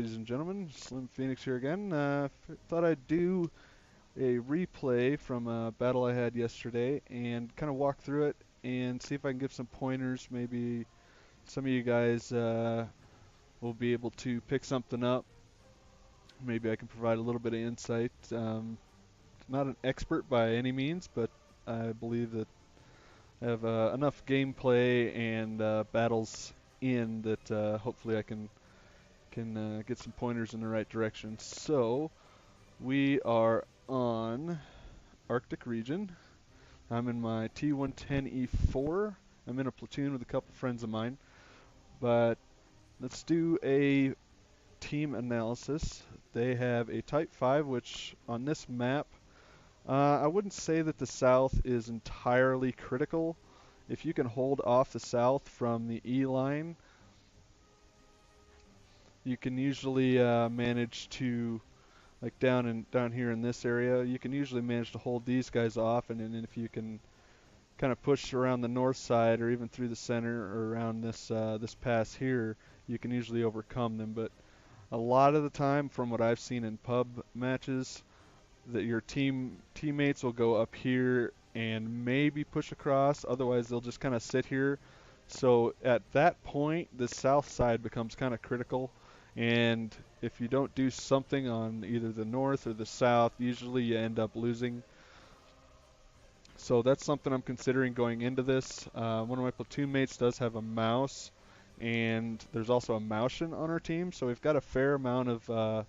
ladies and gentlemen. Slim Phoenix here again. Thought I'd do a replay from a battle I had yesterday and kind of walk through it and see if I can give some pointers. Maybe some of you guys will be able to pick something up. Maybe I can provide a little bit of insight. Not an expert by any means, but I believe that I have enough gameplay and battles in that hopefully I can get some pointers in the right direction. So we are on Arctic region. I'm in my T110E4. I'm in a platoon with a couple friends of mine. But let's do a team analysis. They have a Type 5, which on this map, I wouldn't say that the south is entirely critical. If you can hold off the south from the E line, you can usually manage to, like down here in this area, you can usually manage to hold these guys off, and then if you can kind of push around the north side or even through the center or around this pass here, you can usually overcome them. But a lot of the time, from what I've seen in pub matches, that your teammates will go up here and maybe push across. Otherwise, they'll just kind of sit here. So at that point, the south side becomes kind of critical. And if you don't do something on either the north or the south, usually you end up losing. So that's something I'm considering going into this. One of my platoon mates does have a mouse, and there's also a Maushan on our team. So we've got a fair amount of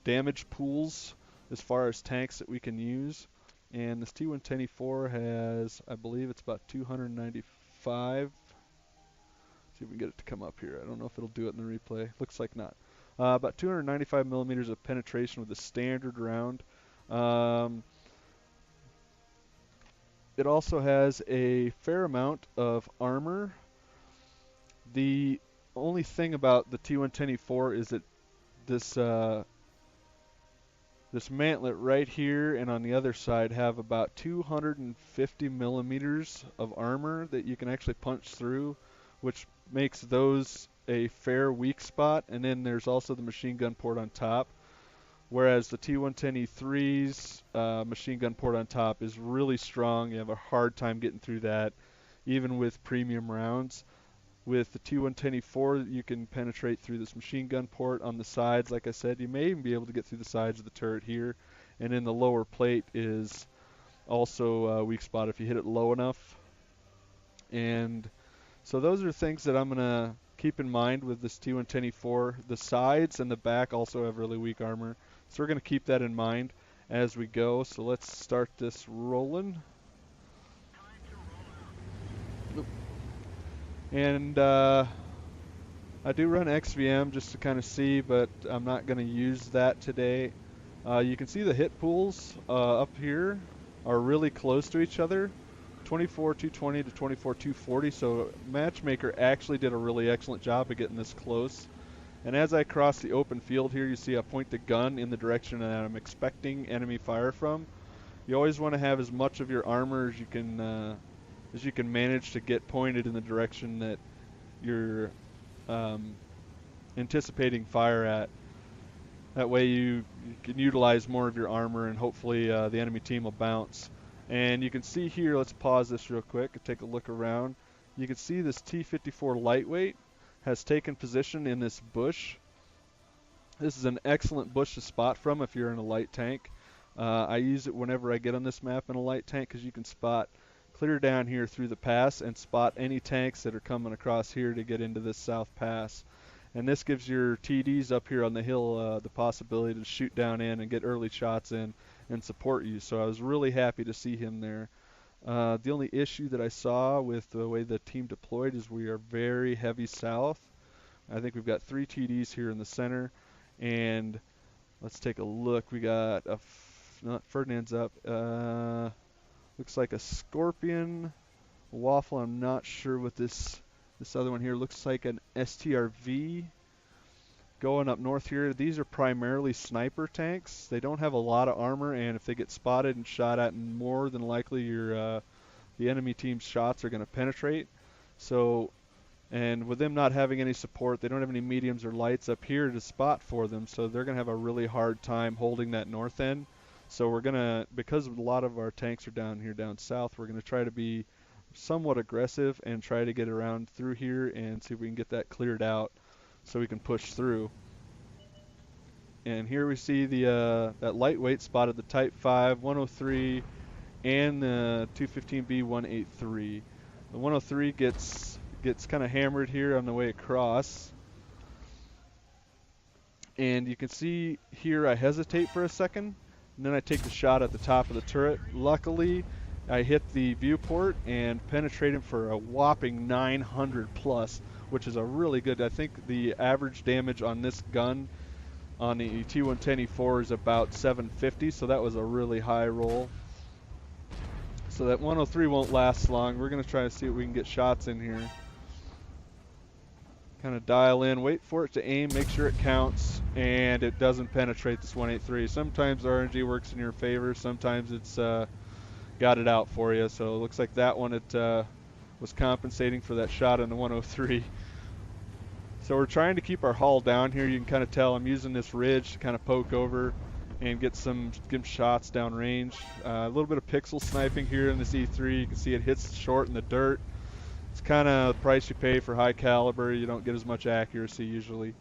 damage pools as far as tanks that we can use. And this T110E4 has, I believe it's about 295. See if we can get it to come up here. I don't know if it'll do it in the replay. Looks like not. About 295 millimeters of penetration with a standard round. It also has a fair amount of armor. The only thing about the T110E4 is that this this mantlet right here and on the other side have about 250 millimeters of armor that you can actually punch through, which makes those a fair weak spot. And then there's also the machine gun port on top, whereas the T110E3's machine gun port on top is really strong. You have a hard time getting through that, even with premium rounds. With the T110E4, you can penetrate through this machine gun port on the sides. Like I said, you may even be able to get through the sides of the turret here. And then the lower plate is also a weak spot if you hit it low enough. And so those are things that I'm going to keep in mind with this T110E4. The sides and the back also have really weak armor. So we're going to keep that in mind as we go. So let's start this rolling. And I do run XVM just to kind of see, but I'm not going to use that today. You can see the hit pools up here are really close to each other, 24,220 to 24,240. So Matchmaker actually did a really excellent job of getting this close. And as I cross the open field here, you see I point the gun in the direction that I'm expecting enemy fire from. You always want to have as much of your armor as you can manage to get pointed in the direction that you're anticipating fire at. That way you can utilize more of your armor, and hopefully the enemy team will bounce. And you can see here, let's pause this real quick and take a look around. You can see this T-54 lightweight has taken position in this bush. This is an excellent bush to spot from if you're in a light tank. I use it whenever I get on this map in a light tank, because you can spot clear down here through the pass and spot any tanks that are coming across here to get into this south pass. And this gives your TDs up here on the hill the possibility to shoot down in and get early shots in and support you. So I was really happy to see him there. The only issue that I saw with the way the team deployed is we are very heavy south. I think we've got 3 TDs here in the center. And let's take a look. We got Ferdinand's up. Looks like a Scorpion. Waffle, I'm not sure what this other one here looks like. An STRV going up north here. These are primarily sniper tanks. They don't have a lot of armor, and if they get spotted and shot at, more than likely the enemy team's shots are going to penetrate. So And with them not having any support, they don't have any mediums or lights up here to spot for them, so they're going to have a really hard time holding that north end. So we're going to, because a lot of our tanks are down here down south, we're going to try to be somewhat aggressive and try to get around through here and see if we can get that cleared out so we can push through. And here we see the that lightweight spotted the Type 5, 103, and the 215B 183. The 103 gets kind of hammered here on the way across. And you can see here I hesitate for a second, and then I take the shot at the top of the turret. Luckily, I hit the viewport and penetrate him for a whopping 900 plus, which is a really good. I think the average damage on this gun on the T110E4 is about 750, so that was a really high roll. So that 103 won't last long. We're going to try to see if we can get shots in here. Kind of dial in, wait for it to aim, make sure it counts, and it doesn't penetrate this 183. Sometimes RNG works in your favor, sometimes it's got it out for you. So it looks like that one it was compensating for that shot in the 103. So we're trying to keep our hull down here. You can kind of tell I'm using this ridge to kind of poke over and get some shots down range. A little bit of pixel sniping here in this E3. You can see it hits short in the dirt. It's kind of the price you pay for high caliber. You don't get as much accuracy usually.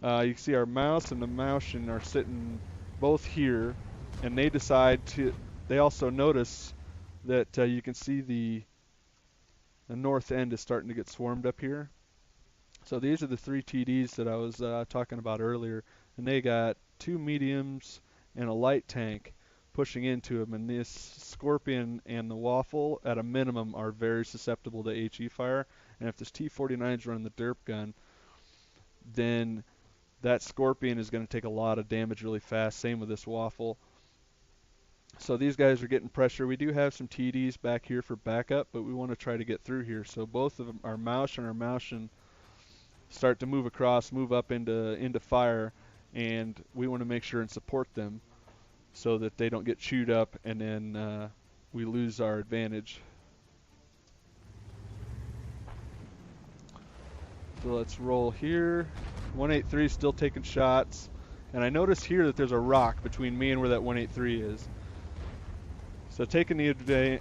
You can see our mouse and the Moushin are sitting both here, and they decide to. They also notice that you can see the north end is starting to get swarmed up here. So these are the 3 TDs that I was talking about earlier, and they got 2 mediums and a light tank pushing into them, and this Scorpion and the Waffle at a minimum are very susceptible to HE fire, and if this T49 is running the derp gun, then that Scorpion is going to take a lot of damage really fast. Same with this Waffle. So these guys are getting pressure. We do have some TDs back here for backup, but we want to try to get through here. So both of them, our Mausch and our Mauschen, start to move across, move up into fire, and we want to make sure and support them so that they don't get chewed up and then we lose our advantage. So let's roll here. 183 is still taking shots, and I notice here that there's a rock between me and where that 183 is. So taking the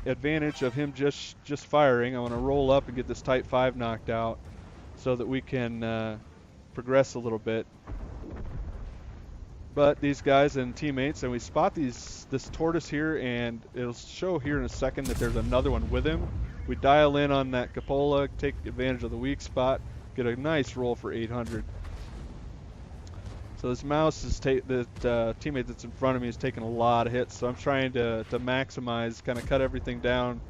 advantage of him just firing, I want to roll up and get this Type 5 knocked out so that we can progress a little bit. But these guys and teammates, and we spot this tortoise here, and it'll show here in a second that there's another one with him. We dial in on that cupola, take advantage of the weak spot, get a nice roll for 800. So this mouse is teammate that's in front of me is taking a lot of hits, so I'm trying to maximize, kind of cut everything down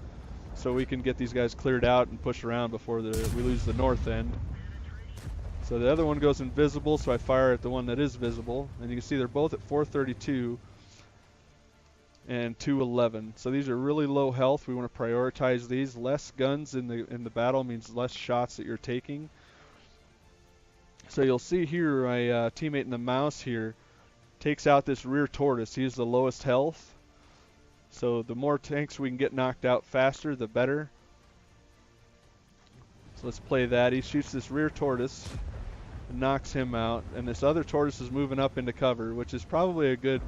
so we can get these guys cleared out and push around before we lose the north end. So the other one goes invisible, so I fire at the one that is visible, and you can see they're both at 432 and 211. So these are really low health. We want to prioritize these. Less guns in the battle means less shots that you're taking. So you'll see here my teammate in the mouse here takes out this rear tortoise. He's the lowest health. So the more tanks we can get knocked out faster, the better. So let's play that. He shoots this rear tortoise and knocks him out, and this other tortoise is moving up into cover, which is probably a good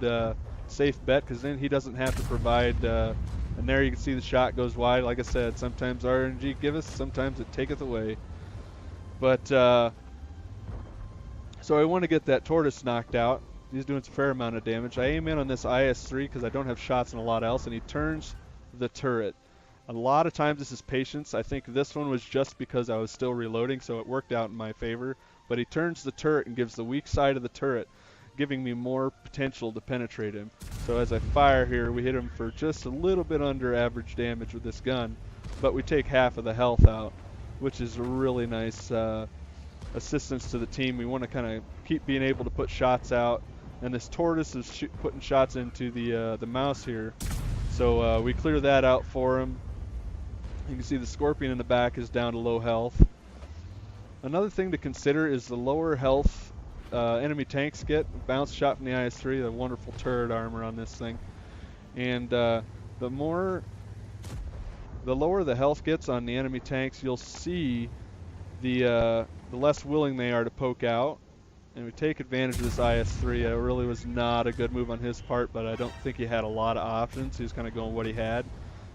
safe bet, because then he doesn't have to provide, and there you can see the shot goes wide. Like I said, sometimes RNG giveth, sometimes it taketh away. But so I want to get that tortoise knocked out. He's doing a fair amount of damage. I aim in on this IS-3 because I don't have shots and a lot else, and he turns the turret. A lot of times this is patience. I think this one was just because I was still reloading, so it worked out in my favor. But he turns the turret and gives the weak side of the turret, giving me more potential to penetrate him. So as I fire here, we hit him for just a little bit under average damage with this gun, but we take half of the health out, which is a really nice assistance to the team. We want to kind of keep being able to put shots out, and this tortoise is putting shots into the mouse here. So we clear that out for him. You can see the Scorpion in the back is down to low health. Another thing to consider is the lower health enemy tanks get. Bounce shot from the IS-3, the wonderful turret armor on this thing. And the lower the health gets on the enemy tanks, you'll see the less willing they are to poke out. And we take advantage of this IS-3. It really was not a good move on his part, but I don't think he had a lot of options. He was kind of going what he had.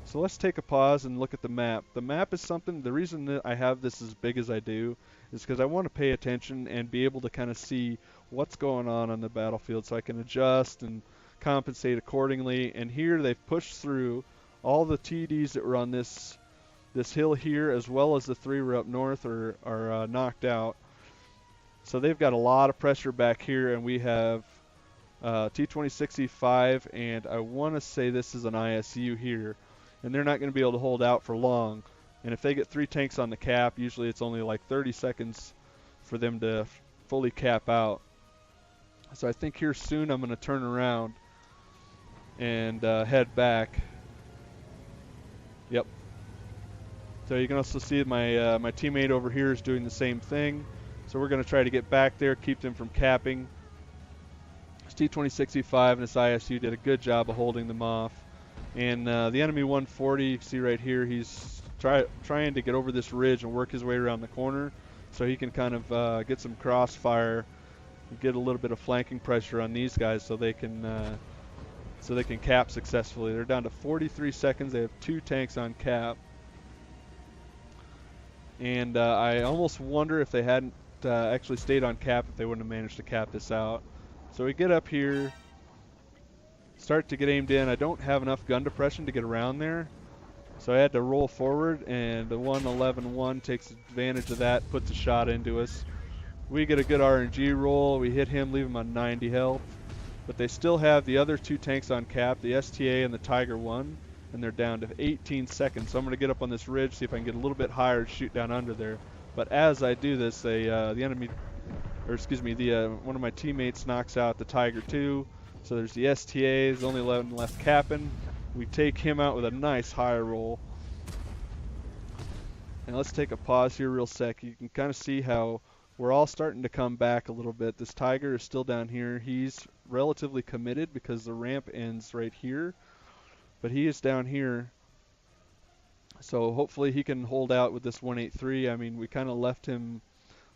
So let's take a pause and look at the map. The map is something, the reason that I have this as big as I do is because I want to pay attention and be able to kind of see what's going on the battlefield so I can adjust and compensate accordingly. And here they've pushed through all the TDs that were on this hill here, as well as the 3 were up north are knocked out. So they've got a lot of pressure back here, and we have T110E4, and I want to say this is an ISU here, and they're not going to be able to hold out for long. And if they get 3 tanks on the cap, usually it's only like 30 seconds for them to fully cap out. So I think here soon I'm going to turn around and head back. Yep. So you can also see my my teammate over here is doing the same thing. So we're going to try to get back there, keep them from capping. This T110E4 and this ISU did a good job of holding them off. And the enemy 140, you can see right here, he's trying to get over this ridge and work his way around the corner so he can kind of get some crossfire and get a little bit of flanking pressure on these guys so they can cap successfully. They're down to 43 seconds. They have 2 tanks on cap. And I almost wonder if they hadn't actually stayed on cap, if they wouldn't have managed to cap this out. So we get up here, start to get aimed in. I don't have enough gun depression to get around there, so I had to roll forward, and the 111-1 takes advantage of that, puts a shot into us. We get a good RNG roll. We hit him, leave him on 90 health. But they still have the other 2 tanks on cap, the STA and the Tiger 1, and they're down to 18 seconds. So I'm going to get up on this ridge, see if I can get a little bit higher and shoot down under there. But as I do this, the enemy, or excuse me, one of my teammates knocks out the Tiger 2. So there's the STA, there's only 11 left capping. We take him out with a nice high roll. And let's take a pause here real sec. You can kind of see how we're all starting to come back a little bit. This Tiger is still down here. He's relatively committed because the ramp ends right here. But he is down here. So hopefully he can hold out with this 183. I mean, we kind of left him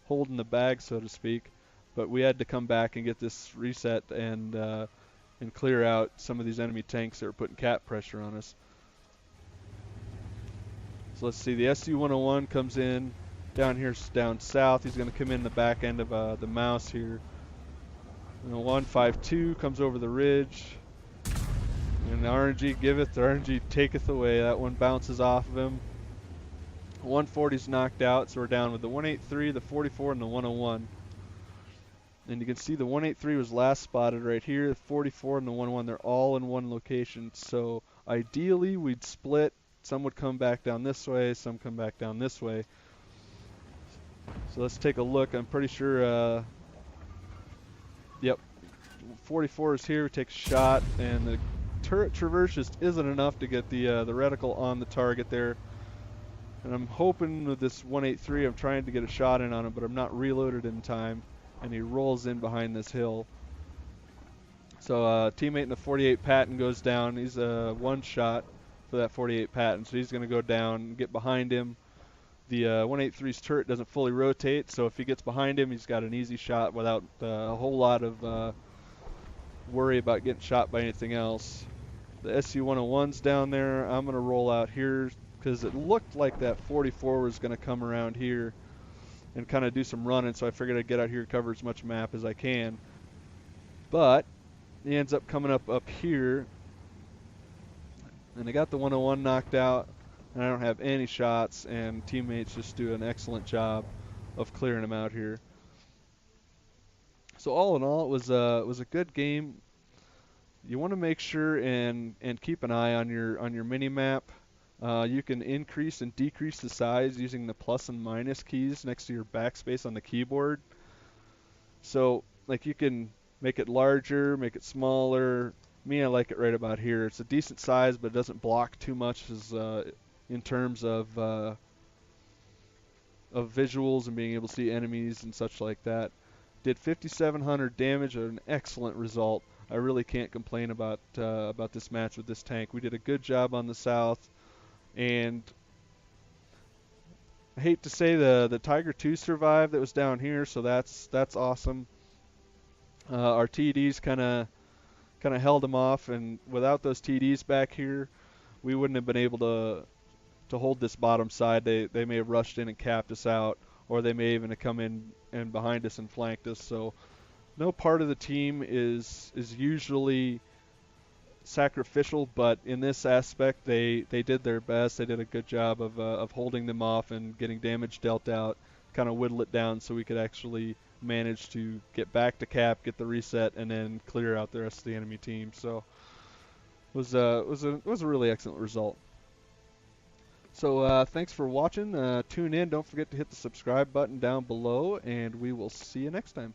holding the bag, so to speak. But we had to come back and get this reset and clear out some of these enemy tanks that are putting cap pressure on us. So let's see, the SU-101 comes in down here, down south. He's going to come in the back end of the mouse here. And the 152 comes over the ridge. And the RNG giveth, the RNG taketh away. That one bounces off of him. 140's knocked out, so we're down with the 183, the 44, and the 101. And you can see the 183 was last spotted right here. The 44 and the 101, they're all in one location. So ideally, we'd split. Some would come back down this way, some come back down this way. So let's take a look. I'm pretty sure, yep, 44 is here. We take a shot, and the turret traverse just isn't enough to get the reticle on the target there. And I'm hoping with this 183, I'm trying to get a shot in on him, but I'm not reloaded in time. And he rolls in behind this hill. So teammate in the 48 Patton goes down. He's a one shot for that 48 Patton, so he's going to go down and get behind him. The 183's turret doesn't fully rotate, so if he gets behind him, he's got an easy shot without a whole lot of worry about getting shot by anything else. The SU-101's down there. I'm going to roll out here because it looked like that 44 was going to come around here and kind of do some running, so I figured I'd get out here and cover as much map as I can. But he ends up coming up here, and I got the 101 knocked out, and I don't have any shots, and teammates just do an excellent job of clearing him out here. So all in all, it was a good game. You want to make sure and keep an eye on your mini map. You can increase and decrease the size using the plus and minus keys next to your backspace on the keyboard. So like you can make it larger, make it smaller. Me, I like it right about here. It's a decent size, but it doesn't block too much as in terms of visuals and being able to see enemies and such like that. Did 5,700 damage, an excellent result. I really can't complain about this match with this tank. We did a good job on the south, and I hate to say the Tiger 2 survived that was down here, so that's awesome. Our TDs kind of held them off, and without those TDs back here, we wouldn't have been able to hold this bottom side. They may have rushed in and capped us out, or they may even have come in and behind us and flanked us. So no part of the team is usually sacrificial, but in this aspect, they did their best. They did a good job of holding them off and getting damage dealt out, kind of whittle it down so we could actually manage to get back to cap, get the reset, and then clear out the rest of the enemy team. So it was a really excellent result. So thanks for watching. Tune in. Don't forget to hit the subscribe button down below, and we will see you next time.